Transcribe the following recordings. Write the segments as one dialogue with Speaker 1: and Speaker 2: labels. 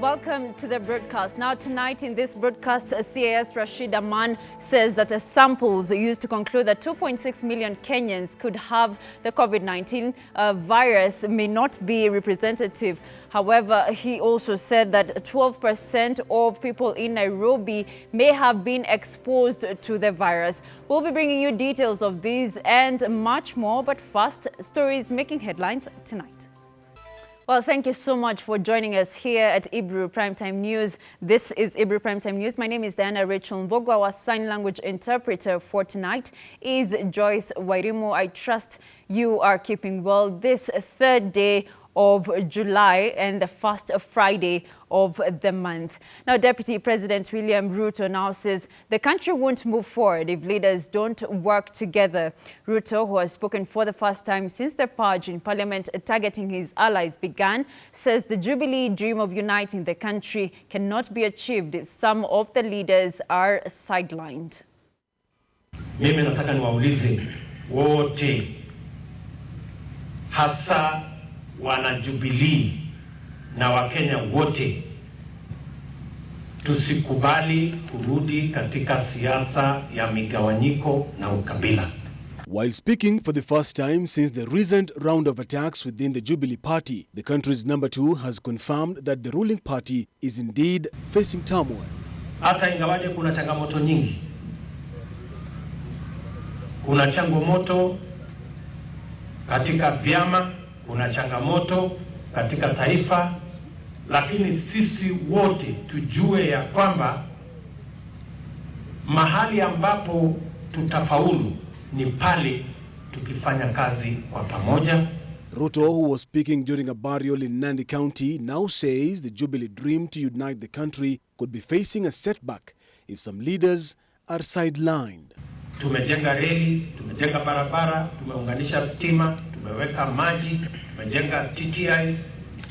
Speaker 1: Welcome to the broadcast. Now tonight in this broadcast, CAS Rashid Aman says that the samples used to conclude that 2.6 million Kenyans could have the COVID-19 virus may not be representative. However, he also said that 12% of people in Nairobi may have been exposed to the virus. We'll be bringing you details of these and much more, but first, stories making headlines tonight. Well, thank you so much for joining us here at Ebru Primetime News. This is Ebru Primetime News. My name is Rachael. Our sign language interpreter for tonight is Joyce Wairimu. I trust you are keeping well this third day of July and the first Friday of the month. Now, Deputy President William Ruto now says the country won't move forward if leaders don't work together. Ruto, who has spoken for the first time since the purge in Parliament targeting his allies began, says the Jubilee dream of uniting the country cannot be achieved if some of the leaders are sidelined.
Speaker 2: Mimi nataka niwaulize wote hasa wana Jubilee na Wakenya wote, tusikubali kurudi katika siasa ya migawanyiko na ukabila.
Speaker 3: While speaking for the first time since the recent round of attacks within the Jubilee Party, the country's number 2 has confirmed that the ruling party is indeed facing turmoil.
Speaker 2: Hata ingawaje kuna changamoto nyingi. Kuna changamoto katika vyama, kuna changamoto katika taifa, lakini sisi wote tujue ya kwamba mahali ambapo tutafaulu ni pale tukifanya kazi kwa pamoja.
Speaker 3: Ruto, who was speaking during a burial in Nandi County, now says the Jubilee dream to unite the country could be facing a setback if some leaders are sidelined.
Speaker 2: Tumejenga reli, tumejenga barabara, tumeunganisha stima, tumeweka maji, tumejenga TTIs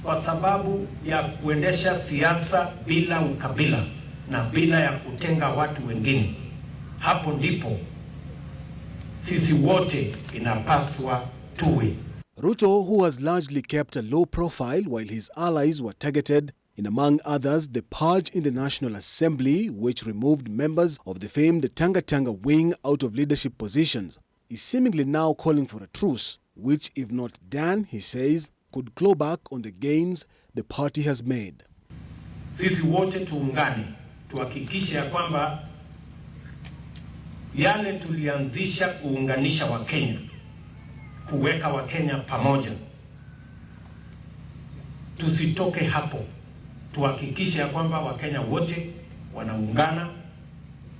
Speaker 2: kwa sababu ya kuendesha siasa bila ukabila na bila ya kutenga watu wengine. Hapo ndipo sisi wote inapaswa tuwe.
Speaker 3: Ruto, who has largely kept a low profile while his allies were targeted in, among others, the purge in the National Assembly, which removed members of the famed Tanga Tanga wing out of leadership positions, is seemingly now calling for a truce, which, if not done, he says, could claw back on the gains the party has made.
Speaker 2: Sisi wote tuungane, tuhakikishe ya kwamba yale tulianzisha kuunganisha Wakenya, kuweka Wakenya pamoja, tusitoke hapo. Tuhakikishe ya kwamba Wakenya wote wanaungana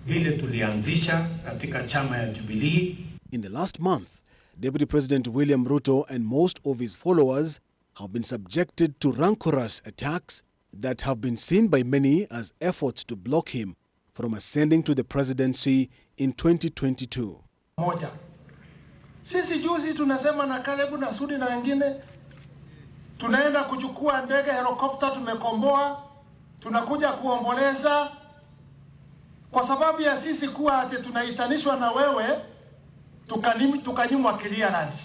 Speaker 2: vile tulianzisha katika chama ya Jubilee.
Speaker 3: In the last month, Deputy President William Ruto and most of his followers have been subjected to rancorous attacks that have been seen by many as efforts to block him from ascending to the presidency in 2022.
Speaker 4: Moja. Sisi juzi tunasema na Kalebu na Sudi na wengine tunaenda kuchukua ndege helikopta, tumekomboa, tunakuja kuomboleza kwa sababu ya sisi kuwa ati tunaitanishwa na wewe, tukanyimwa clearance.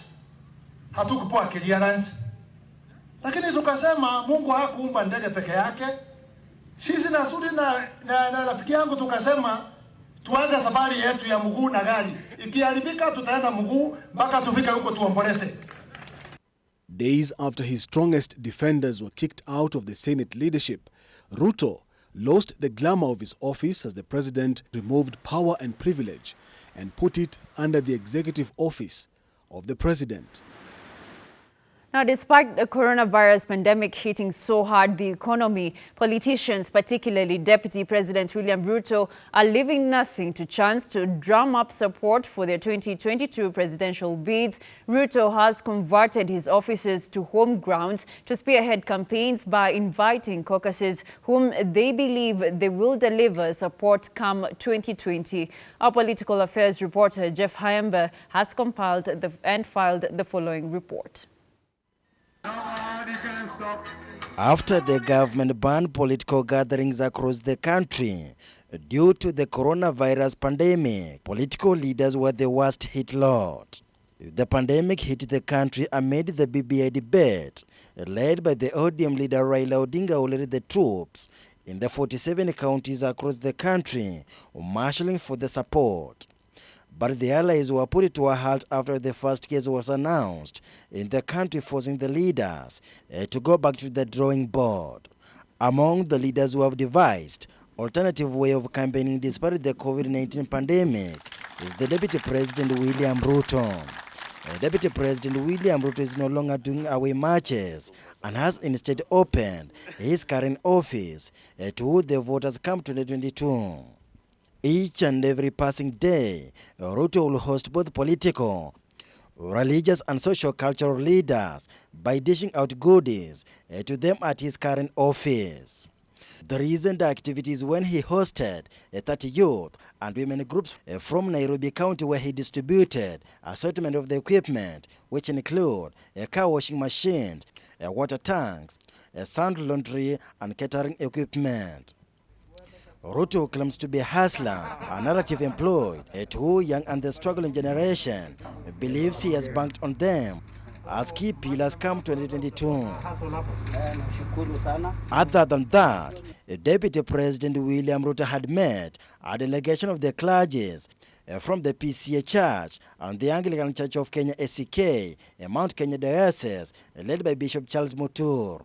Speaker 4: Hatukupewa clearance. Lakini tukasema Mungu hakuumba ndege peke yake. Sisi na Sudi na rafiki yangu tukasema tuanze safari yetu ya mguu na gari. Ikiharibika tutaenda mguu mpaka tufike huko tuomboleze.
Speaker 3: Days after his strongest defenders were kicked out of the Senate leadership, Ruto lost the glamour of his office as the president removed power and privilege and put it under the executive office of the president.
Speaker 1: Now, despite the coronavirus pandemic hitting so hard the economy, politicians, particularly Deputy President William Ruto, are leaving nothing to chance to drum up support for their 2022 presidential bids. Ruto has converted his offices to home grounds to spearhead campaigns by inviting caucuses whom they believe they will deliver support come 2020. Our political affairs reporter Jeff Hayemba has compiled and filed the following report.
Speaker 5: After the government banned political gatherings across the country due to the coronavirus pandemic, political leaders were the worst hit lot. The pandemic hit the country amid the BBI debate, led by the ODM leader Raila Odinga, who led the troops in the 47 counties across the country, marshalling for the support. But the allies were put to a halt after the first case was announced in the country, forcing the leaders to go back to the drawing board. Among the leaders who have devised alternative way of campaigning despite the COVID-19 pandemic is the Deputy President William Ruto. Deputy President William Ruto is no longer doing away marches and has instead opened his current office to the voters come 2022. Each and every passing day, Ruto will host both political, religious and social-cultural leaders by dishing out goodies to them at his current office. The recent activities when he hosted 30 youth and women groups from Nairobi County, where he distributed assortment of the equipment, which include car washing machines, water tanks, sand laundry and catering equipment. Ruto claims to be a hustler, a narrative employed to young and the struggling generation, believes he has banked on them as key pillars come 2022. Other than that, Deputy President William Ruto had met a delegation of the clergies from the PCA Church and the Anglican Church of Kenya SCK, Mount Kenya Diocese, led by Bishop Charles Mutur.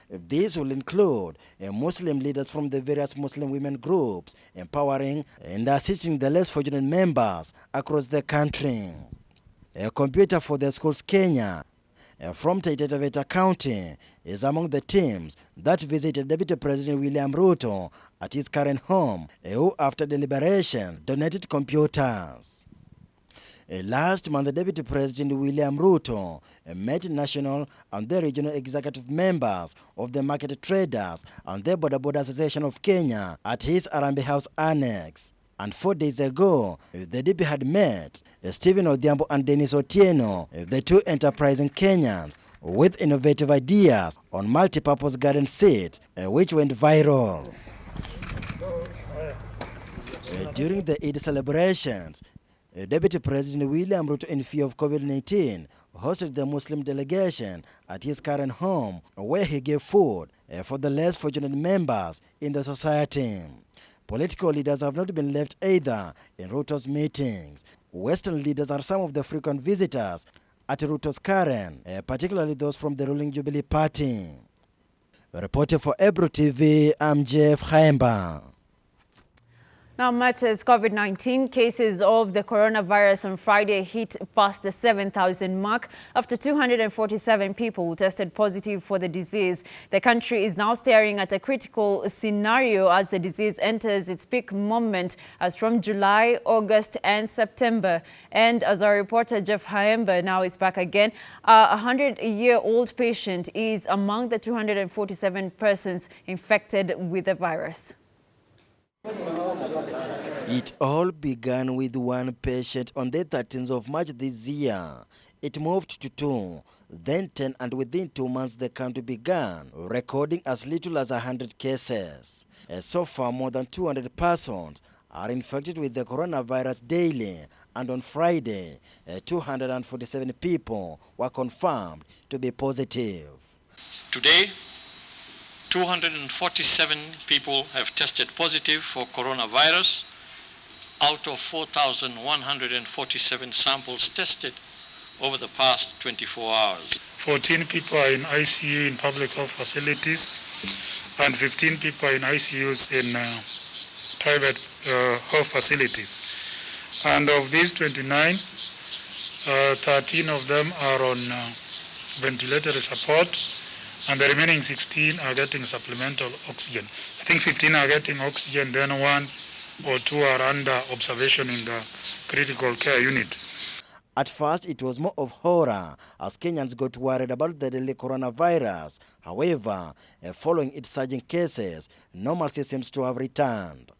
Speaker 5: This will include Muslim leaders from the various Muslim women groups, empowering and assisting the less fortunate members across the country. A computer for the schools Kenya from Taita Taveta County is among the teams that visited Deputy President William Ruto at his current home, who after deliberation donated computers. Last month, the Deputy President William Ruto met national and the regional executive members of the market traders and the Boda Association of Kenya at his Arambe House Annex. And 4 days ago, the DP had met Stephen Odhiambo and Dennis Otieno, the two enterprising Kenyans, with innovative ideas on multi-purpose garden seats, which went viral. During the Eid celebrations, Deputy President William Ruto, in fear of COVID-19, hosted the Muslim delegation at his current home, where he gave food for the less fortunate members in the society. Political leaders have not been left either in Ruto's meetings. Western leaders are some of the frequent visitors at Ruto's Karen, particularly those from the ruling Jubilee Party. Reporting for Ebru TV, I'm Jeff Haemba.
Speaker 1: Now, matters COVID-19 cases of the coronavirus on Friday hit past the 7,000 mark after 247 people tested positive for the disease. The country is now staring at a critical scenario as the disease enters its peak moment as from July, August and September. And as our reporter Jeff Haemba now is back again, a 100-year-old patient is among the 247 persons infected with the virus.
Speaker 5: It all began with one patient on the 13th of March this year. It moved to 2, then 10, and within 2 months the country began recording as little as 100 cases. So far, more than 200 persons are infected with the coronavirus daily, and on Friday, 247 people were confirmed to be positive.
Speaker 6: Today, 247 people have tested positive for coronavirus out of 4,147 samples tested over the past 24 hours.
Speaker 7: 14 people are in ICU in public health facilities and 15 people are in ICUs in private health facilities. And of these 29, 13 of them are on ventilatory support, and the remaining 16 are getting supplemental oxygen. I think 15 are getting oxygen, then 1 or 2 are under observation in the critical care unit.
Speaker 5: At first, it was more of horror as Kenyans got worried about the deadly coronavirus. However, following its surging cases, normalcy seems to have returned.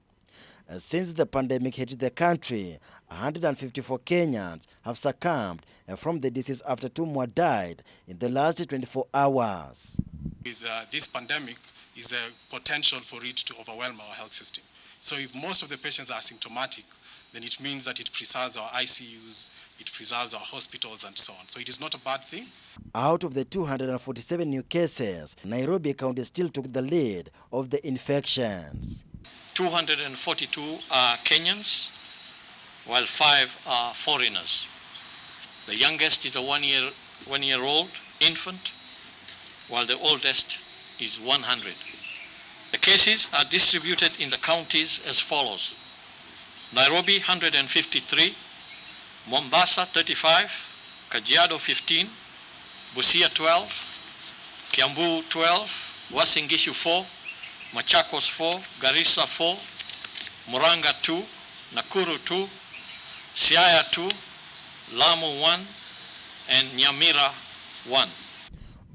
Speaker 5: Since the pandemic hit the country, 154 Kenyans have succumbed from the disease after 2 more died in the last 24 hours.
Speaker 8: With this pandemic is the potential for it to overwhelm our health system. So if most of the patients are asymptomatic, then it means that it preserves our ICUs, it preserves our hospitals and so on. So it is not a bad thing.
Speaker 5: Out of the 247 new cases, Nairobi County still took the lead of the infections.
Speaker 6: 242 are Kenyans, while 5 are foreigners. The youngest is a one-year-old infant, while the oldest is 100. The cases are distributed in the counties as follows: Nairobi 153, Mombasa 35, Kajiado 15, Busia 12, Kiambu 12, Uasin Gishu 4, Machakos 4, Garissa 4, Muranga 2, Nakuru 2, Siaya 2, Lamu 1, and Nyamira 1.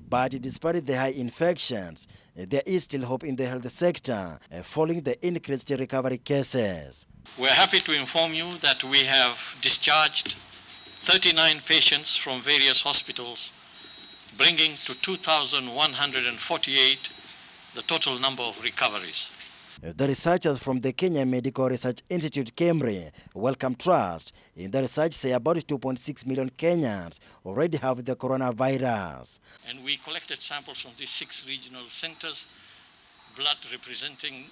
Speaker 5: But despite the high infections, there is still hope in the health sector following the increased recovery cases.
Speaker 6: We're happy to inform you that we have discharged 39 patients from various hospitals, bringing to 2,148 the total number of recoveries.
Speaker 5: The researchers from the Kenya Medical Research Institute, KEMRI, Wellcome Trust, in the research say about 2.6 million Kenyans already have the coronavirus.
Speaker 6: And we collected samples from these 6 regional centers, blood representing,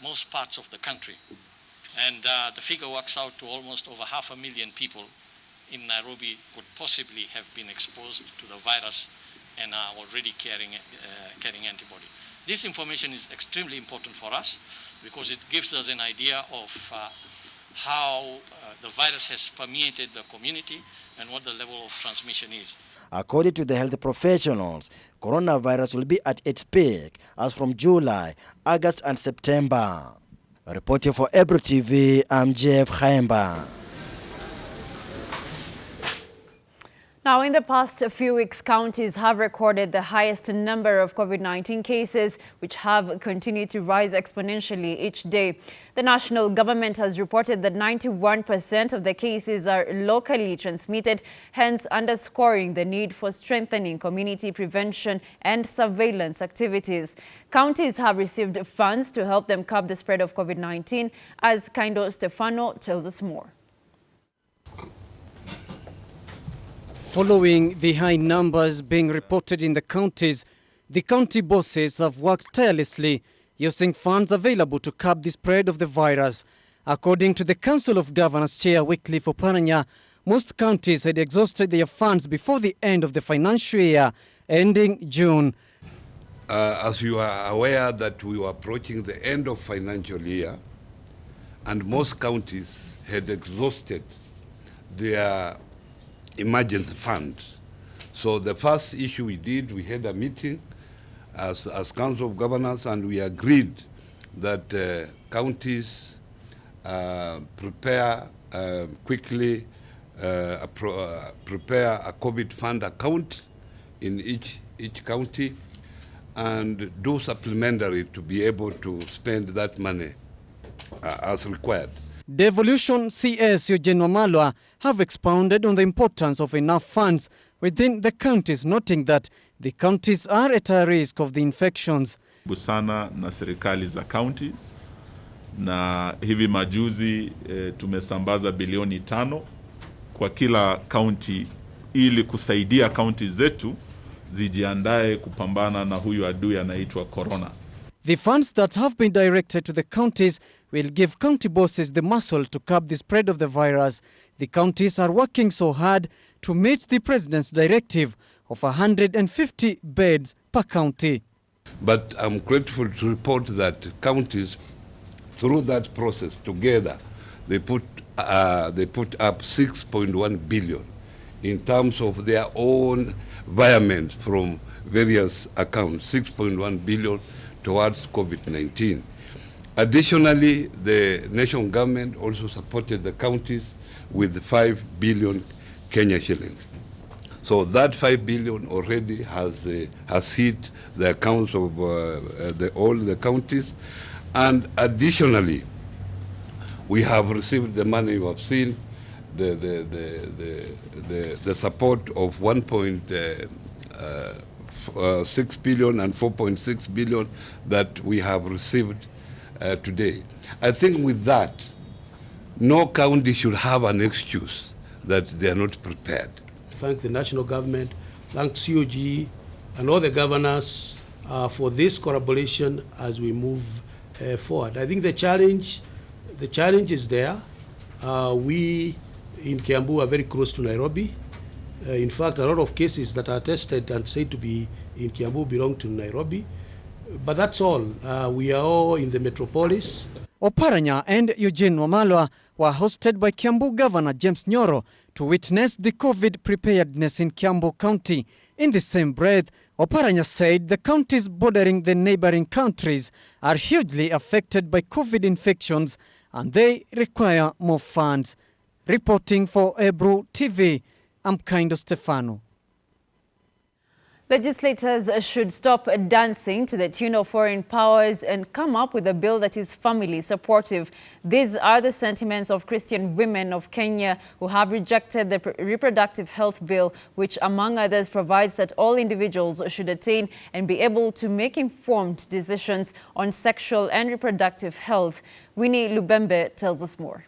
Speaker 6: most parts of the country. And the figure works out to almost over 500,000 people in Nairobi could possibly have been exposed to the virus and are already carrying antibody. This information is extremely important for us because it gives us an idea of how the virus has permeated the community and what the level of transmission is.
Speaker 5: According to the health professionals, coronavirus will be at its peak as from July, August and September. Reporting for Ebru TV, I'm Jeff Haimba.
Speaker 1: Now, in the past few weeks, counties have recorded the highest number of COVID-19 cases, which have continued to rise exponentially each day. The national government has reported that 91% of the cases are locally transmitted, hence underscoring the need for strengthening community prevention and surveillance activities. Counties have received funds to help them curb the spread of COVID-19, as Kaindo Stefano tells us more.
Speaker 9: Following the high numbers being reported in the counties, the county bosses have worked tirelessly using funds available to curb the spread of the virus. According to the Council of Governors Chair Wycliffe Oparanya, most counties had exhausted their funds before the end of the financial year, ending June.
Speaker 10: As you are aware that we were approaching the end of financial year, and most counties had exhausted their emergency fund. So the first issue we did, we had a meeting as Council of Governors, and we agreed that counties prepare quickly, prepare a COVID fund account in each county and do supplementary to be able to spend that money as required.
Speaker 9: Devolution CS Eugene Wamalwa have expounded on the importance of enough funds within the counties, noting that the counties are at a risk of the infections.
Speaker 11: Busana na serikali za county, na hivi majuzi tumesambaza bilioni 5 kwa kila county ili kusaidia county zetu zijiandae kupambana na huyu adui anaitwa corona.
Speaker 9: The funds that have been directed to the counties will give county bosses the muscle to curb the spread of the virus. The counties are working so hard to meet the president's directive of 150 beds per county.
Speaker 10: But I'm grateful to report that counties, through that process together, they put up 6.1 billion in terms of their own environment from various accounts, 6.1 billion towards COVID-19. Additionally, the national government also supported the counties with 5 billion Kenya shillings. So that 5 billion already has hit the accounts of all the counties. And additionally, we have received the money. You have seen the support of 1.6 billion and 4.6 billion that we have received today. I think with that, no county should have an excuse that they are not prepared.
Speaker 12: Thank the national government, thank COG and all the governors for this collaboration as we move forward. I think the challenge is there. We in Kiambu are very close to Nairobi. In fact, a lot of cases that are tested and said to be in Kiambu belong to Nairobi. But that's all. We are all in the metropolis.
Speaker 9: Oparanya and Eugene Wamalwa were hosted by Kiambu Governor James Nyoro to witness the COVID preparedness in Kiambu County. In the same breath, Oparanya said the counties bordering the neighboring countries are hugely affected by COVID infections and they require more funds. Reporting for Ebru TV, I'm Kaindo Stefano.
Speaker 1: Legislators should stop dancing to the tune of foreign powers and come up with a bill that is family supportive. These are the sentiments of Christian women of Kenya who have rejected the reproductive health bill, which among others provides that all individuals should attain and be able to make informed decisions on sexual and reproductive health. Winnie Lubembe tells us more.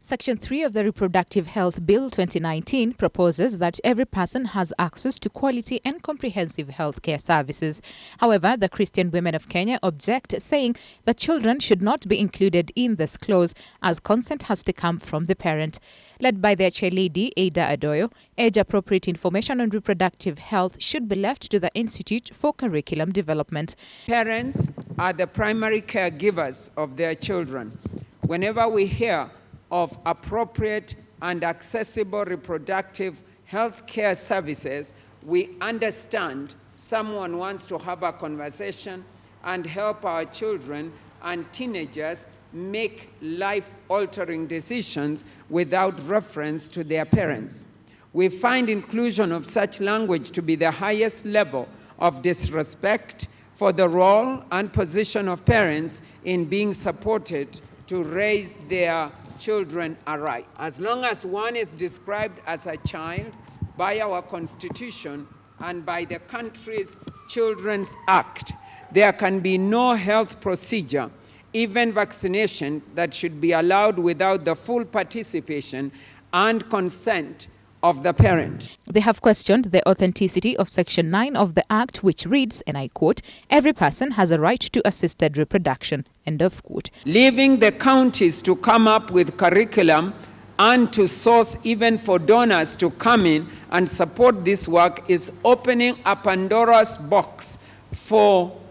Speaker 13: Section 3 of the Reproductive Health Bill 2019 proposes that every person has access to quality and comprehensive health care services. However, the Christian women of Kenya object, saying that children should not be included in this clause as consent has to come from the parent. Led by their chairlady, Ada Adoyo, age-appropriate information on reproductive health should be left to the Institute for Curriculum Development.
Speaker 14: Parents are the primary caregivers of their children. Whenever we hear of appropriate and accessible reproductive health care services, we understand someone wants to have a conversation and help our children and teenagers make life-altering decisions without reference to their parents. We find inclusion of such language to be the highest level of disrespect for the role and position of parents in being supported to raise their children aright. As long as one is described as a child by our Constitution and by the country's Children's Act, there can be no health procedure, even vaccination, that should be allowed without the full participation and consent of the parent.
Speaker 13: They have questioned the authenticity of Section 9 of the Act, which reads, and I quote, "Every person has a right to assisted reproduction," end of quote.
Speaker 14: Leaving the counties to come up with curriculum and to source even for donors to come in and support this work is opening a Pandora's box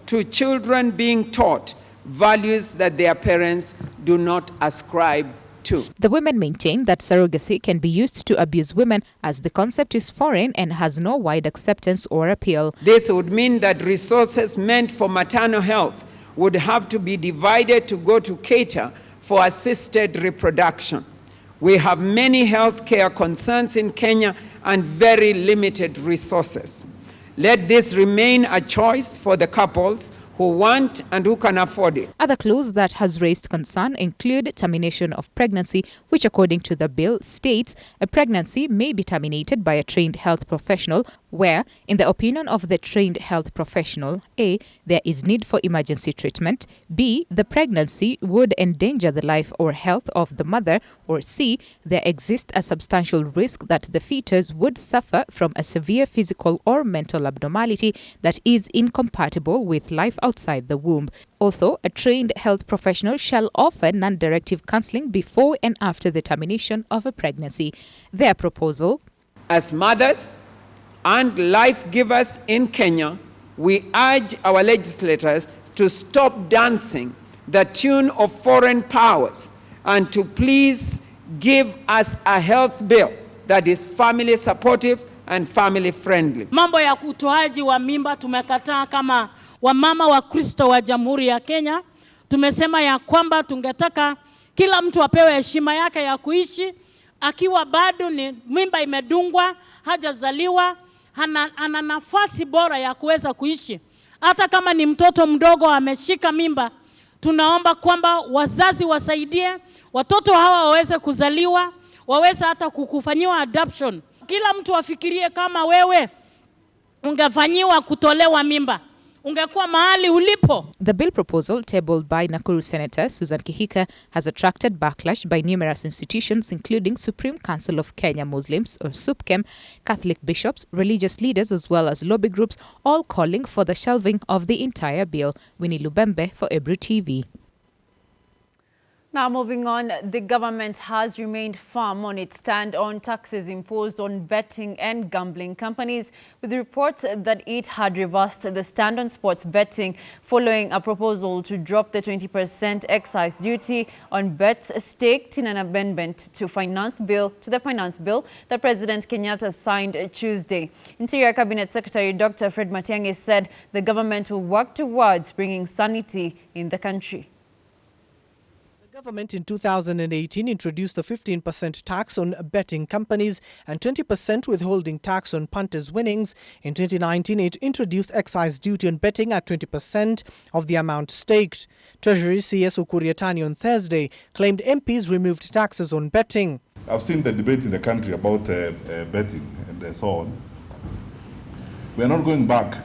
Speaker 14: to children being taught values that their parents do not ascribe to.
Speaker 13: The women maintain that surrogacy can be used to abuse women as the concept is foreign and has no wide acceptance or appeal.
Speaker 14: This would mean that resources meant for maternal health would have to be divided to go to cater for assisted reproduction. We have many health care concerns in Kenya and very limited resources. Let this remain a choice for the couples who want and who can afford it.
Speaker 13: Other clause that has raised concern include termination of pregnancy, which according to the bill states a pregnancy may be terminated by a trained health professional where, in the opinion of the trained health professional, A, there is need for emergency treatment, B, the pregnancy would endanger the life or health of the mother, or C, there exists a substantial risk that the fetus would suffer from a severe physical or mental abnormality that is incompatible with life outside the womb. Also, a trained health professional shall offer non-directive counseling before and after the termination of a pregnancy. Their proposal:
Speaker 14: as mothers and life givers in Kenya, we urge our legislators to stop dancing the tune of foreign powers and to please give us a health bill that is family supportive and family friendly.
Speaker 15: Mambo ya utoaji wa mimba tumekataa kama wamama wa Kristo wa Jamhuri ya Kenya. Tumesema ya kwamba tungetaka kila mtu apewe heshima yake ya kuishi akiwa bado ni mimba imedungwa, hajazaliwa, ana nafasi bora ya kuweza kuishi. Hata kama ni mtoto mdogo ameshika mimba, tunaomba kwamba wazazi wasaidie watoto hawa waweze kuzaliwa, waweze hata kukufanyiwa adoption. Kila mtu afikirie kama wewe ungefanyiwa kutolewa mimba, ungekuwa mahali ulipo.
Speaker 13: The bill proposal tabled by Nakuru Senator Susan Kihika has attracted backlash by numerous institutions including Supreme Council of Kenya Muslims or SUPKEM, Catholic bishops, religious leaders as well as lobby groups, all calling for the shelving of the entire bill. Winnie Lubembe for Ebru TV.
Speaker 1: Now moving on, the government has remained firm on its stand on taxes imposed on betting and gambling companies, with reports that it had reversed the stand on sports betting following a proposal to drop the 20% excise duty on bets staked in an amendment to the finance bill that President Kenyatta signed Tuesday. Interior Cabinet Secretary Dr. Fred Matiang'i said the government will work towards bringing sanity in the country.
Speaker 16: The government in 2018 introduced a 15% tax on betting companies and 20% withholding tax on punters' winnings. In 2019, it introduced excise duty on betting at 20% of the amount staked. Treasury CS Ukur Yatani on Thursday claimed MPs removed taxes on betting.
Speaker 17: I've seen the debate in the country about betting and so on. We are not going back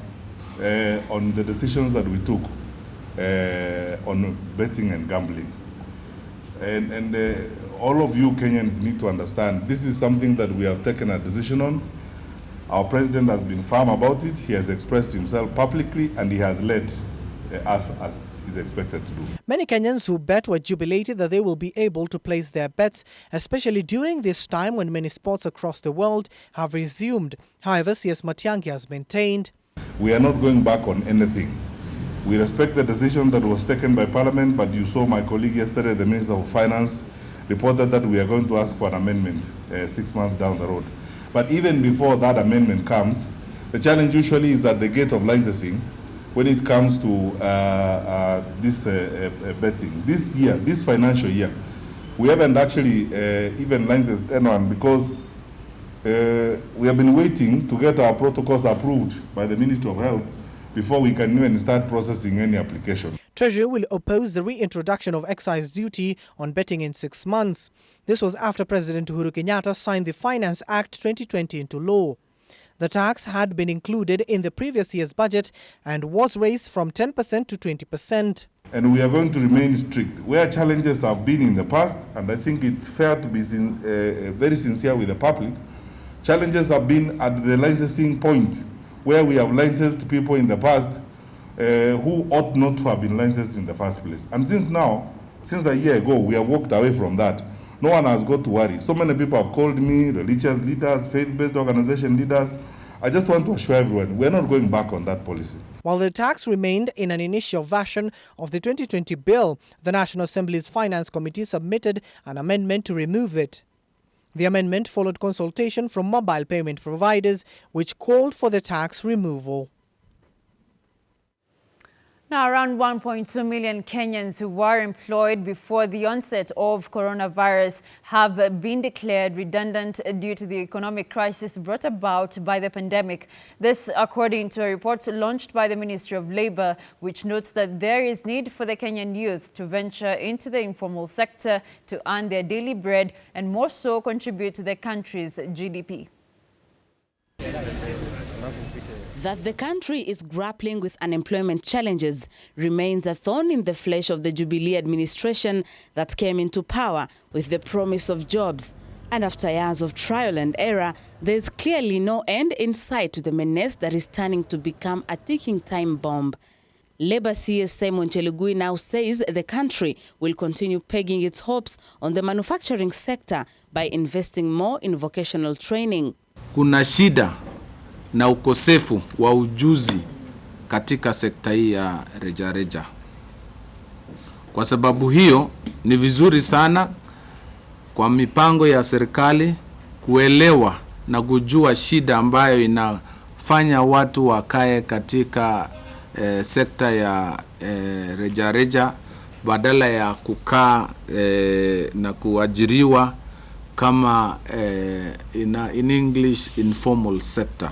Speaker 17: on the decisions that we took on betting and gambling. And all of you Kenyans need to understand this is something that we have taken a decision on. Our president has been firm about it. He has expressed himself publicly and he has led us as is expected to do.
Speaker 16: Many Kenyans who bet were jubilated that they will be able to place their bets, especially during this time when many sports across the world have resumed. However, CS Matiang'i has maintained,
Speaker 17: we are not going back on anything. We respect the decision that was taken by Parliament, but you saw my colleague yesterday, the Minister of Finance, reported that we are going to ask for an amendment 6 months down the road. But even before that amendment comes, the challenge usually is at the gate of licensing when it comes to this betting. This year, this financial year, we haven't actually even licensed anyone because we have been waiting to get our protocols approved by the Ministry of Health before we can even start processing any application.
Speaker 16: Treasury will oppose the reintroduction of excise duty on betting in 6 months. This was after President Uhuru Kenyatta signed the Finance Act 2020 into law. The tax had been included in the previous year's budget and was raised from 10% to 20%.
Speaker 17: And we are going to remain strict. Where challenges have been in the past, and I think it's fair to be very sincere with the public, challenges have been at the licensing point, where we have licensed people in the past who ought not to have been licensed in the first place. And since a year ago, we have walked away from that. No one has got to worry. So many people have called me, religious leaders, faith-based organization leaders. I just want to assure everyone, we're not going back on that policy.
Speaker 16: While the tax remained in an initial version of the 2020 bill, the National Assembly's Finance Committee submitted an amendment to remove it. The amendment followed consultation from mobile payment providers, which called for the tax removal.
Speaker 1: Now, around 1.2 million Kenyans who were employed before the onset of coronavirus have been declared redundant due to the economic crisis brought about by the pandemic. This, according to a report launched by the Ministry of Labour, which notes that there is need for the Kenyan youth to venture into the informal sector to earn their daily bread and more so contribute to the country's GDP.
Speaker 18: That the country is grappling with unemployment challenges remains a thorn in the flesh of the Jubilee administration that came into power with the promise of jobs. And after years of trial and error, there is clearly no end in sight to the menace that is turning to become a ticking time bomb. Labour CS Simon Chelugui now says the country will continue pegging its hopes on the manufacturing sector by investing more in vocational training.
Speaker 19: Kuna shida na ukosefu wa ujuzi katika sekta hii ya rejareja. Kwa sababu hiyo ni vizuri sana kwa mipango ya serikali kuelewa na kujua shida ambayo inafanya watu wakae katika sekta ya rejareja badala ya kukaa na kuajiriwa kama in English informal sector.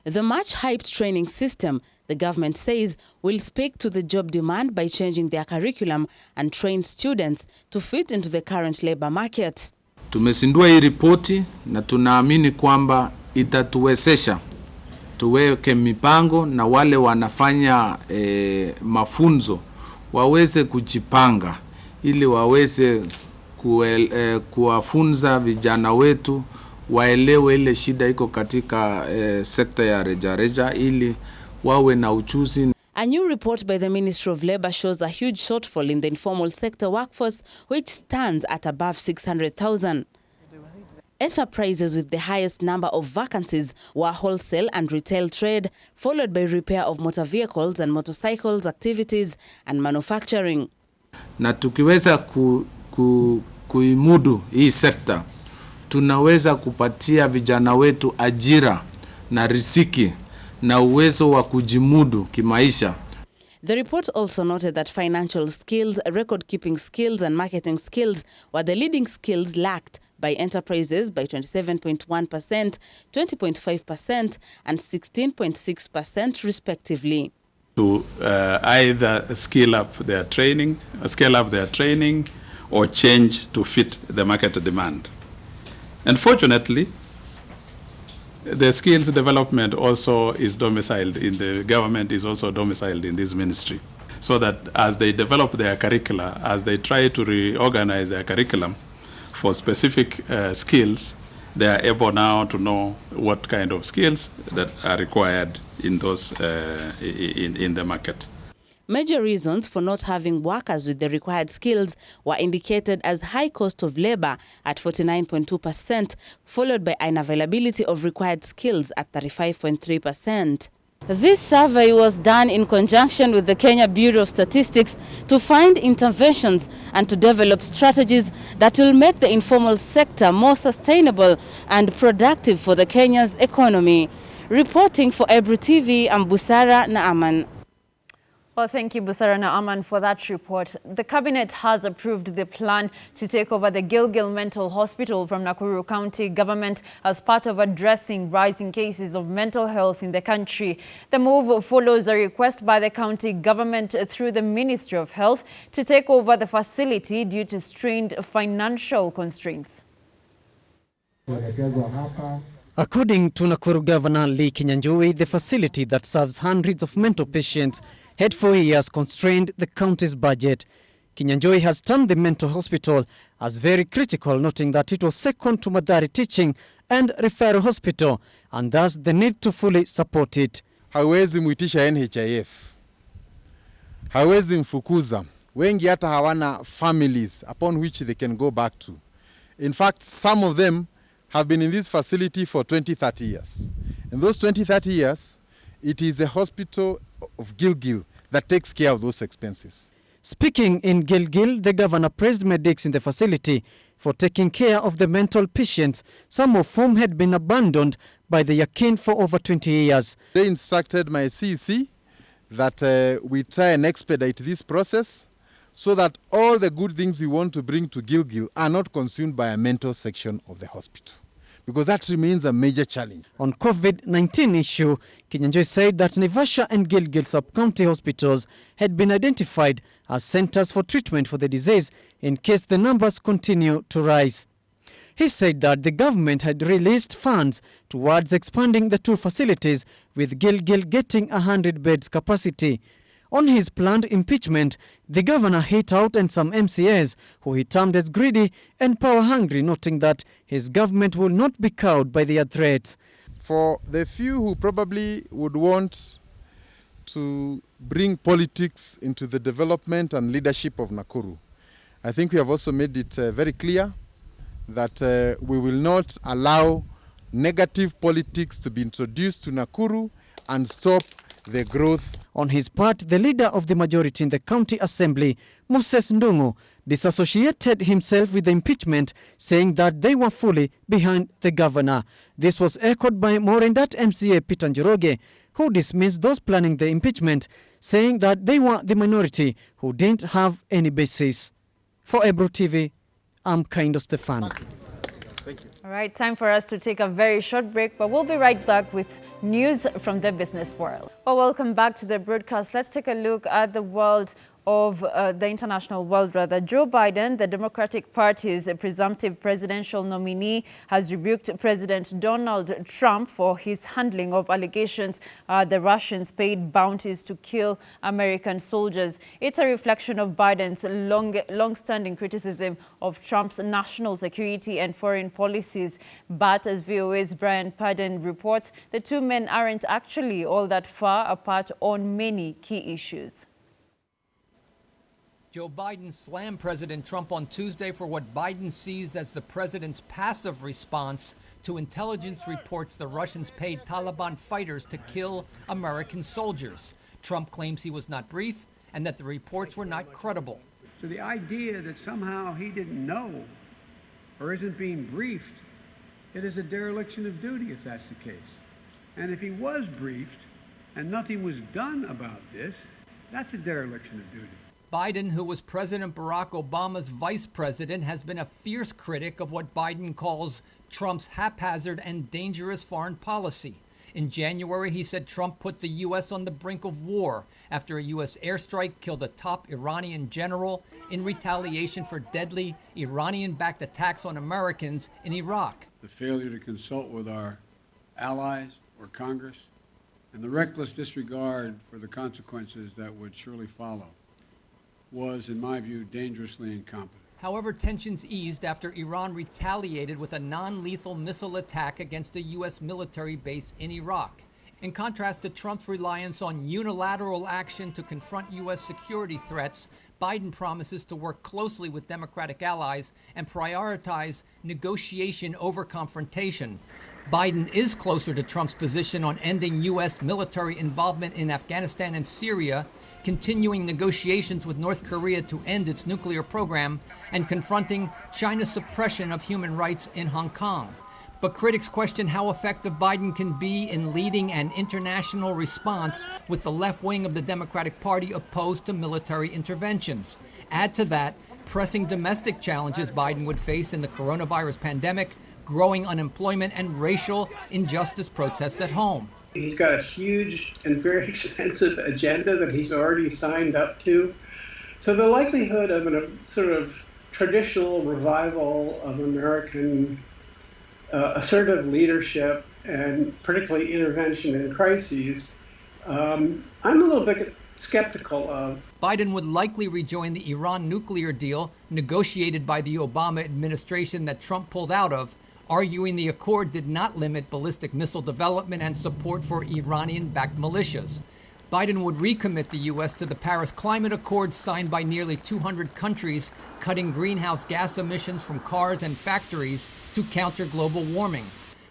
Speaker 18: The much-hyped training system, the government says, will speak to the job demand by changing their curriculum and train students to fit into the current labor market.
Speaker 19: Tumesindua hii ripoti na tunaamini kwamba itatuwezesha tuweke mipango na wale wanafanya mafunzo waweze kujipanga ili waweze kuwafunza vijana wetu waelewe ile shida iko katika sekta ya rejareja ili wawe na ujuzi.
Speaker 18: A new report by the Ministry of Labour shows a huge shortfall in the informal sector workforce, which stands at above 600,000. Enterprises with the highest number of vacancies were wholesale and retail trade, followed by repair of motor vehicles and motorcycles activities and manufacturing.
Speaker 19: Na tukiweza kuimudu hii sekta, tunaweza kupatia vijana wetu ajira na riziki na uwezo wa kujimudu kimaisha.
Speaker 18: The report also noted that financial skills, record-keeping skills and marketing skills were the leading skills lacked by enterprises by 27.1%, 20.5% and 16.6% respectively.
Speaker 20: To either scale up their training or change to fit the market demand. Unfortunately, the skills development also is domiciled in the government, is also domiciled in this ministry. So that as they develop their curricula, as they try to reorganize their curriculum for specific skills, they are able now to know what kind of skills that are required in those in the market.
Speaker 18: Major reasons for not having workers with the required skills were indicated as high cost of labor at 49.2%, followed by unavailability of required skills at 35.3%. This survey was done in conjunction with the Kenya Bureau of Statistics to find interventions and to develop strategies that will make the informal sector more sustainable and productive for the Kenya's economy. Reporting for Ebru TV, I'm Busara Naaman.
Speaker 1: Well, thank you, Busara Naaman, for that report. The cabinet has approved the plan to take over the Gilgil Mental Hospital from Nakuru County government as part of addressing rising cases of mental health in the country. The move follows a request by the county government through the Ministry of Health to take over the facility due to strained financial constraints.
Speaker 9: According to Nakuru Governor Lee Kinyanjui, the facility that serves hundreds of mental patients had for years constrained the county's budget. Kinyanjui has termed the mental hospital as very critical, noting that it was second to Mathare Teaching and Referral Hospital, and thus the need to fully support it.
Speaker 21: Hawezi muitisha NHIF, hawezi mfukuza. Wengi hata hawana families upon which they can go back to. In fact, some of them have been in this facility for 20-30 years. In those 20-30 years, it is the hospital of Gilgil that takes care of those expenses.
Speaker 9: Speaking in Gilgil, the governor praised medics in the facility for taking care of the mental patients, some of whom had been abandoned by the Yakin for over 20 years.
Speaker 21: They instructed my CEC that we try and expedite this process so that all the good things we want to bring to Gilgil are not consumed by a mental section of the hospital, because that remains a major challenge.
Speaker 9: On COVID-19 issue, Kinyanjui said that Naivasha and Gilgil sub-county hospitals had been identified as centers for treatment for the disease in case the numbers continue to rise. He said that the government had released funds towards expanding the two facilities, with Gilgil getting 100 beds capacity. On his planned impeachment, the governor hit out on some MCAs who he termed as greedy and power-hungry, noting that his government will not be cowed by their threats.
Speaker 21: For the few who probably would want to bring politics into the development and leadership of Nakuru, I think we have also made it very clear that we will not allow negative politics to be introduced to Nakuru and stop the growth.
Speaker 9: On his part, the leader of the majority in the county assembly, Moses Ndungu, disassociated himself with the impeachment, saying that they were fully behind the governor. This was echoed by Morendat MCA Peter Njoroge, who dismissed those planning the impeachment, saying that they were the minority who didn't have any basis. For Ebru TV, I'm Kaindo Stefan.
Speaker 21: Thank you.
Speaker 1: All right, time for us to take a very short break, but we'll be right back with news from the business world. Well, welcome back to the broadcast. Let's take a look at the world of the international world, Joe Biden, the Democratic Party's presumptive presidential nominee, has rebuked President Donald Trump for his handling of allegations the Russians paid bounties to kill American soldiers. It's a reflection of Biden's long-standing criticism of Trump's national security and foreign policies. But as VOA's Brian Padden reports, the two men aren't actually all that far apart on many key issues.
Speaker 2: Joe Biden slammed President Trump on Tuesday for what Biden sees as the president's passive response to intelligence reports the Russians paid Taliban fighters to kill American soldiers. Trump claims he was not briefed and that the reports were not credible.
Speaker 22: So the idea that somehow he didn't know or isn't being briefed, it is a dereliction of duty if that's the case. And if he was briefed and nothing was done about this, that's a dereliction of duty.
Speaker 2: Biden, who was President Barack Obama's vice president, has been a fierce critic of what Biden calls Trump's haphazard and dangerous foreign policy. In January, he said Trump put the U.S. on the brink of war after a U.S. airstrike killed a top Iranian general in retaliation for deadly Iranian-backed attacks on Americans in Iraq.
Speaker 22: The failure to consult with our allies or Congress, and the reckless disregard for the consequences that would surely follow, was, in my view, dangerously incompetent.
Speaker 2: However, tensions eased after Iran retaliated with a non-lethal missile attack against a U.S. military base in Iraq. In contrast to Trump's reliance on unilateral action to confront U.S. security threats, Biden promises to work closely with Democratic allies and prioritize negotiation over confrontation. Biden is closer to Trump's position on ending U.S. military involvement in Afghanistan and Syria, continuing negotiations with North Korea to end its nuclear program, and confronting China's suppression of human rights in Hong Kong. But critics question how effective Biden can be in leading an international response with the left wing of the Democratic Party opposed to military interventions. Add to that pressing domestic challenges Biden would face in the coronavirus pandemic, growing unemployment, and racial injustice protests at home.
Speaker 23: He's got a huge and very expensive agenda that he's already signed up to. So the likelihood of a sort of traditional revival of American assertive leadership and particularly intervention in crises, I'm a little bit skeptical of.
Speaker 2: Biden would likely rejoin the Iran nuclear deal negotiated by the Obama administration that Trump pulled out of, arguing the accord did not limit ballistic missile development and support for Iranian-backed militias. Biden would recommit the U.S. to the Paris Climate Accord signed by nearly 200 countries, cutting greenhouse gas emissions from cars and factories to counter global warming.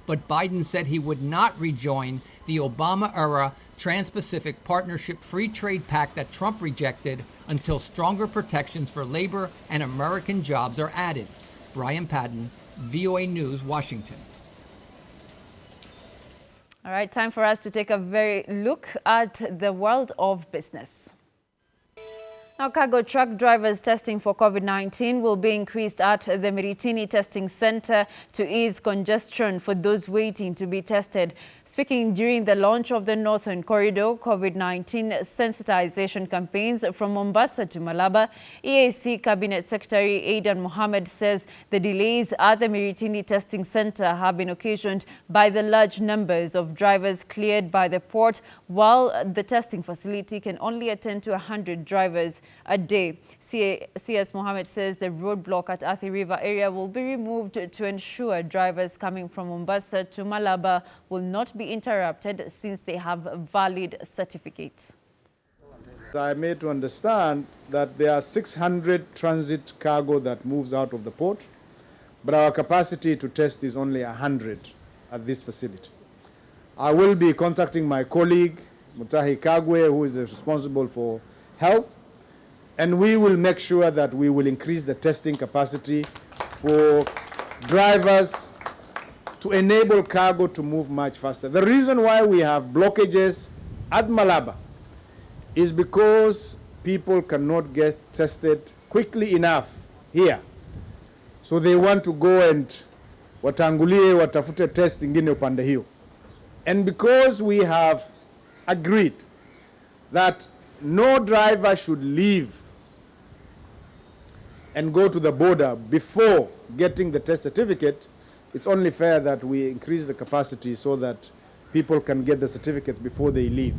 Speaker 2: But Biden said he would not rejoin the Obama-era Trans-Pacific Partnership Free Trade Pact that Trump rejected until stronger protections for labor and American jobs are added. Brian Padden, VOA News, Washington.
Speaker 1: All right, time for us to take a very look at the world of business. Now, cargo truck drivers testing for COVID-19 will be increased at the Miritini Testing Center to ease congestion for those waiting to be tested. Speaking during the launch of the Northern Corridor COVID-19 sensitization campaigns from Mombasa to Malaba, EAC Cabinet Secretary Aidan Mohamed says the delays at the Miritini Testing Center have been occasioned by the large numbers of drivers cleared by the port, while the testing facility can only attend to 100 drivers a day. CS Mohamed says the roadblock at Athi River area will be removed to ensure drivers coming from Mombasa to Malaba will not be interrupted since they have valid certificates.
Speaker 24: I made to understand that there are 600 transit cargo that moves out of the port, but our capacity to test is only 100 at this facility. I will be contacting my colleague, Mutahi Kagwe, who is responsible for health, and we will make sure that we will increase the testing capacity for drivers to enable cargo to move much faster. The reason why we have blockages at Malaba is because people cannot get tested quickly enough here. So they want to go and watangulie watafute test ingine upande hiyo. And because we have agreed that no driver should leave and go to the border before getting the test certificate, it's only fair that we increase the capacity so that people can get the certificate before they leave.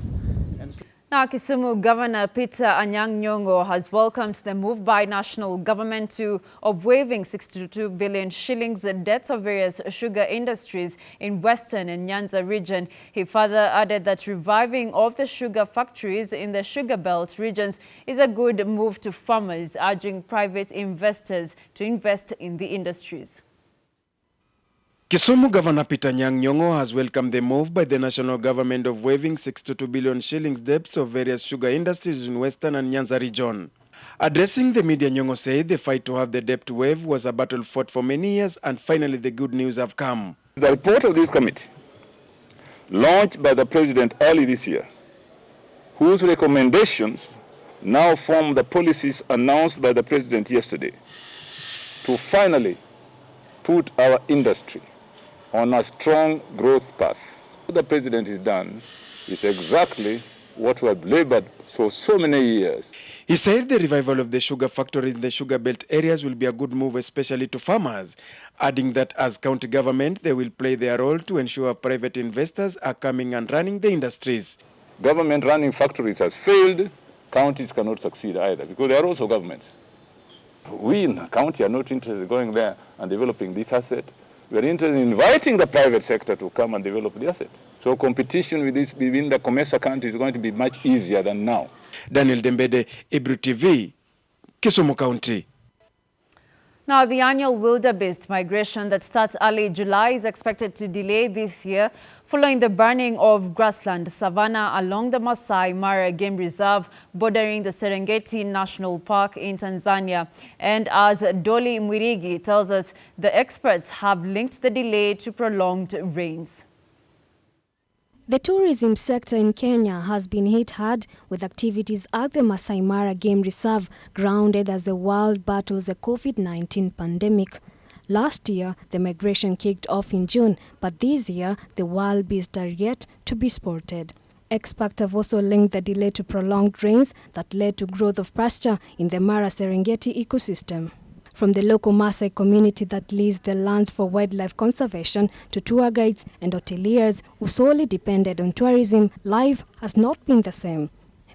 Speaker 1: Now, Kisumu Governor Peter Anyang' Nyong'o has welcomed the move by national government of waiving 62 billion shillings debts of various sugar industries in Western and Nyanza region. He further added that reviving of the sugar factories in the sugar belt regions is a good move to farmers, urging private investors to invest in the industries.
Speaker 5: Kisumu Governor Peter Anyang' Nyong'o has welcomed the move by the national government of waiving 62 billion shillings debts of various sugar industries in Western and Nyanza region. Addressing the media, Nyong'o said the fight to have the debt waived was a battle fought for many years, and finally the good news have come.
Speaker 3: The report of this committee, launched by the President early this year, whose recommendations now form the policies announced by the President yesterday, to finally put our industry on a strong growth path. What the President has done is exactly what we have labored for so many years.
Speaker 5: He said the revival of the sugar factories in the sugar belt areas will be a good move, especially to farmers, adding that as county government, they will play their role to ensure private investors are coming and running the industries.
Speaker 3: Government running factories has failed, counties cannot succeed either, because they are also governments. We in the county are not interested in going there and developing this asset. We are interested in inviting the private sector to come and develop the asset. So competition with this within the COMESA country is going to be much easier than now.
Speaker 5: Daniel Dembede, Ebru TV, Kisumu County.
Speaker 1: Now, the annual wildebeest migration that starts early July is expected to delay this year following the burning of grassland savanna along the Masai Mara Game Reserve bordering the Serengeti National Park in Tanzania. And as Dolly Mwirigi tells us, the experts have linked the delay to prolonged rains.
Speaker 4: The tourism sector in Kenya has been hit hard with activities at the Masai Mara Game Reserve grounded as the world battles the COVID-19 pandemic. Last year, the migration kicked off in June, but this year, the wildebeest are yet to be spotted. Experts have also linked the delay to prolonged rains that led to growth of pasture in the Mara Serengeti ecosystem. From the local Maasai community that leads the lands for wildlife conservation to tour guides and hoteliers who solely depended on tourism, life has not been the same.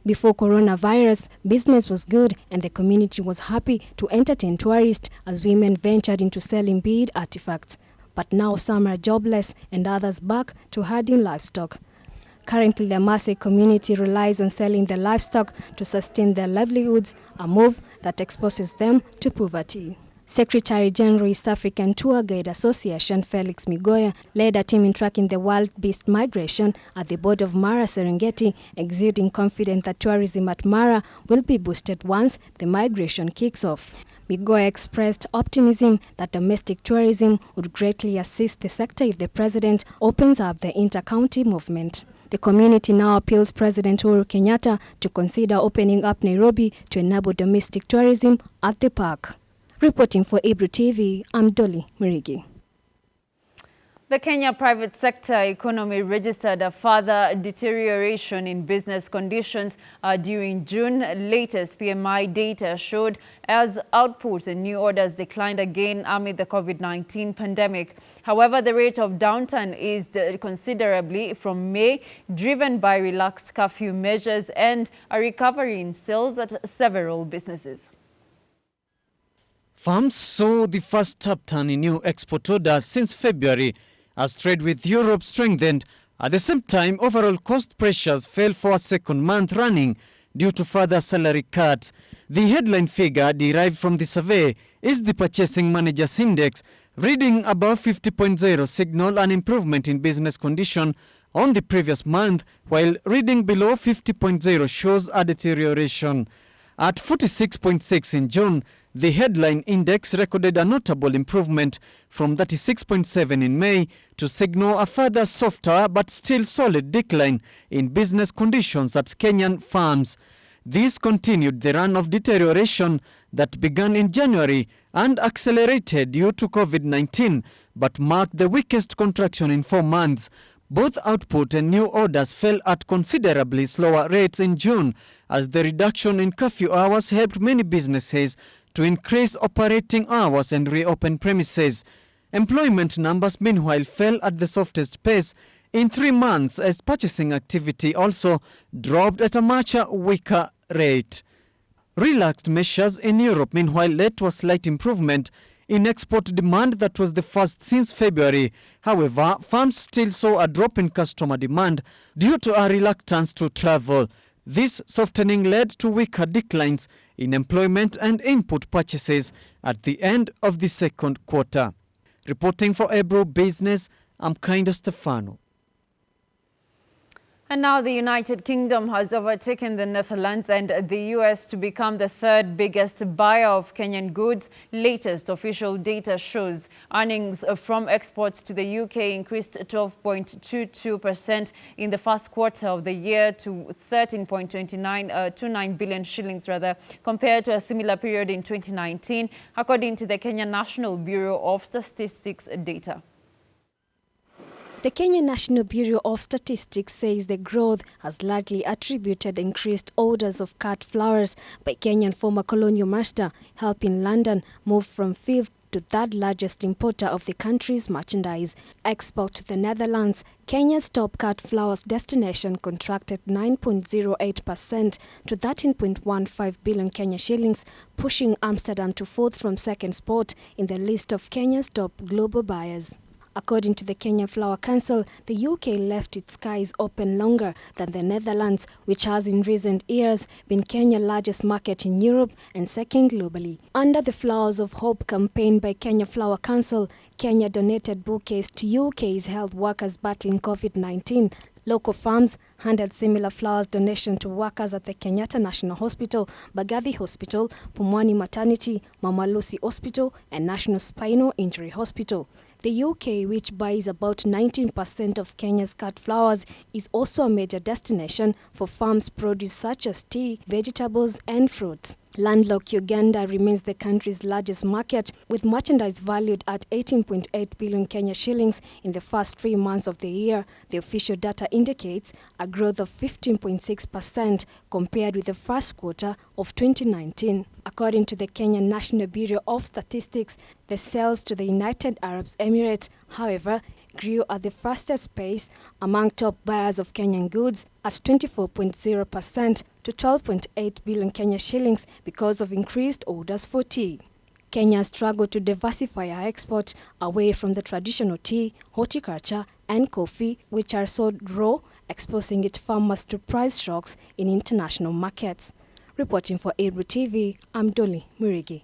Speaker 4: Before coronavirus, business was good and the community was happy to entertain tourists as women ventured into selling bead artifacts. But now some are jobless and others back to herding livestock. Currently, the Maasai community relies on selling their livestock to sustain their livelihoods, a move that exposes them to poverty. Secretary General East African Tour Guide Association Felix Migoya led a team in tracking the wildebeest migration at the board of Mara Serengeti, exuding confidence that tourism at Mara will be boosted once the migration kicks off. Migoya expressed optimism that domestic tourism would greatly assist the sector if the president opens up the inter-county movement. The community now appeals President Uhuru Kenyatta to consider opening up Nairobi to enable domestic tourism at the park. Reporting for Ebru TV, I'm Dolly Mwirigi.
Speaker 1: The Kenya private sector economy registered a further deterioration in business conditions during June. Latest PMI data showed as output and new orders declined again amid the COVID-19 pandemic. However, the rate of downturn eased considerably from May, driven by relaxed curfew measures and a recovery in sales at several businesses.
Speaker 9: Farms saw the first upturn in new export orders since February as trade with Europe strengthened. At the same time, overall cost pressures fell for a second month running due to further salary cuts. The headline figure derived from the survey is the Purchasing Managers Index, reading above 50.0 signal an improvement in business condition on the previous month, while reading below 50.0 shows a deterioration. At 46.6 in June, the headline index recorded a notable improvement from 36.7 in May to signal a further softer but still solid decline in business conditions at Kenyan farms. This continued the run of deterioration that began in January and accelerated due to COVID-19, but marked the weakest contraction in 4 months. Both output and new orders fell at considerably slower rates in June, as the reduction in curfew hours helped many businesses to increase operating hours and reopen premises. Employment numbers, meanwhile, fell at the softest pace in 3 months as purchasing activity also dropped at a much weaker rate. Relaxed measures in Europe, meanwhile, led to a slight improvement in export demand that was the first since February. However, firms still saw a drop in customer demand due to a reluctance to travel. This softening led to weaker declines in employment and input purchases at the end of the second quarter. Reporting for Ebru Business, I'm Kindo Stefano.
Speaker 1: And now the United Kingdom has overtaken the Netherlands and the US to become the third biggest buyer of Kenyan goods. Latest official data shows earnings from exports to the UK increased 12.22% in the first quarter of the year to 13.29 billion shillings compared to a similar period in 2019, according to the Kenya National Bureau of Statistics data.
Speaker 4: The Kenya National Bureau of Statistics says the growth has largely attributed increased orders of cut flowers by Kenyan former colonial master, helping London move from fifth to third largest importer of the country's merchandise. Export to the Netherlands, Kenya's top cut flowers destination, contracted 9.08% to 13.15 billion Kenya shillings, pushing Amsterdam to fourth from second spot in the list of Kenya's top global buyers. According to the Kenya Flower Council, the UK left its skies open longer than the Netherlands, which has in recent years been Kenya's largest market in Europe and second globally. Under the Flowers of Hope campaign by Kenya Flower Council, Kenya donated bouquets to UK's health workers battling COVID-19. Local farms handed similar flowers donation to workers at the Kenyatta National Hospital, Bagathi Hospital, Pumwani Maternity, Mama Lucy Hospital, and National Spinal Injury Hospital. The UK, which buys about 19% of Kenya's cut flowers, is also a major destination for farms produce such as tea, vegetables, and fruits. Landlocked Uganda remains the country's largest market, with merchandise valued at 18.8 billion Kenya shillings in the first 3 months of the year. The official data indicates a growth of 15.6% compared with the first quarter of 2019. According to the Kenya National Bureau of Statistics, the sales to the United Arab Emirates, however, grew at the fastest pace among top buyers of Kenyan goods at 24.0% to 12.8 billion Kenya shillings because of increased orders for tea. Kenya struggled to diversify her exports away from the traditional tea, horticulture, and coffee, which are sold raw, exposing its farmers to price shocks in international markets. Reporting for Ebru TV, I'm Dolly Murigi.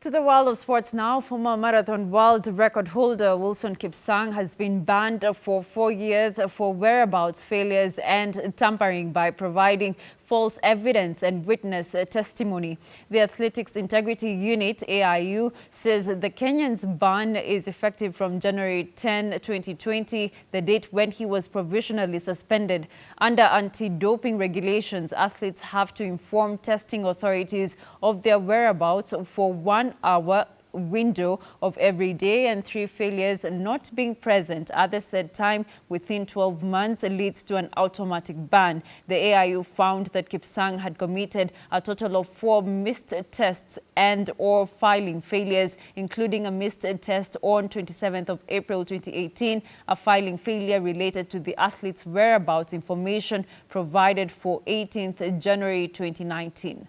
Speaker 1: To the world of sports now, former marathon world record holder Wilson Kipsang has been banned for 4 years for whereabouts failures and tampering by providing false evidence and witness testimony. The Athletics Integrity Unit, AIU, says the Kenyan's ban is effective from January 10, 2020, the date when he was provisionally suspended. Under anti-doping regulations, athletes have to inform testing authorities of their whereabouts for 1 hour window of every day, and 3 failures not being present at the said time within 12 months leads to an automatic ban. The AIU found that Kipsang had committed a total of 4 missed tests and/or filing failures, including a missed test on 27th of April 2018, a filing failure related to the athlete's whereabouts information provided for 18th January 2019.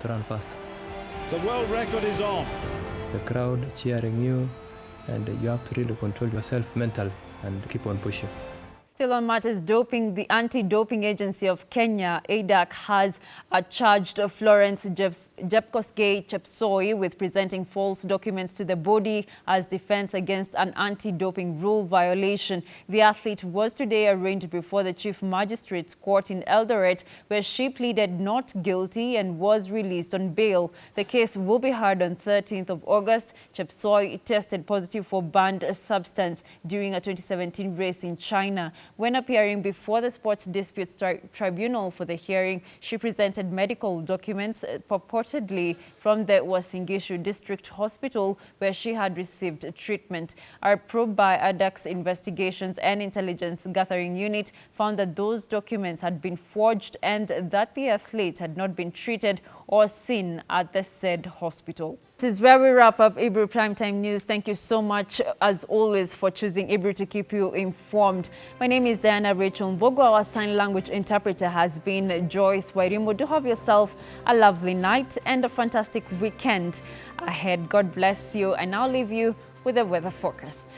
Speaker 6: Run fast.
Speaker 7: The world record is on.
Speaker 6: The crowd cheering you, and you have to really control yourself mentally and keep on pushing.
Speaker 1: Still on matters doping, the Anti-Doping Agency of Kenya, ADAC, has charged Florence Jepkosgei Chepsoi with presenting false documents to the body as defense against an anti-doping rule violation. The athlete was today arraigned before the Chief Magistrate's Court in Eldoret, where she pleaded not guilty and was released on bail. The case will be heard on 13th of August. Chepsoi tested positive for banned substance during a 2017 race in China. When appearing before the Sports Disputes Tribunal for the hearing, she presented medical documents purportedly from the Uasin Gishu District Hospital where she had received treatment. Our probe by ADAC's Investigations and Intelligence Gathering Unit found that those documents had been forged and that the athlete had not been treated or seen at the said hospital. This is where we wrap up Ebru Primetime News. Thank you so much, as always, for choosing Ebru to keep you informed. My name is Diana Rachael Mbogo. Our sign language interpreter has been Joyce Wairimu. Do have yourself a lovely night and a fantastic weekend ahead. God bless you, and I'll leave you with a weather forecast.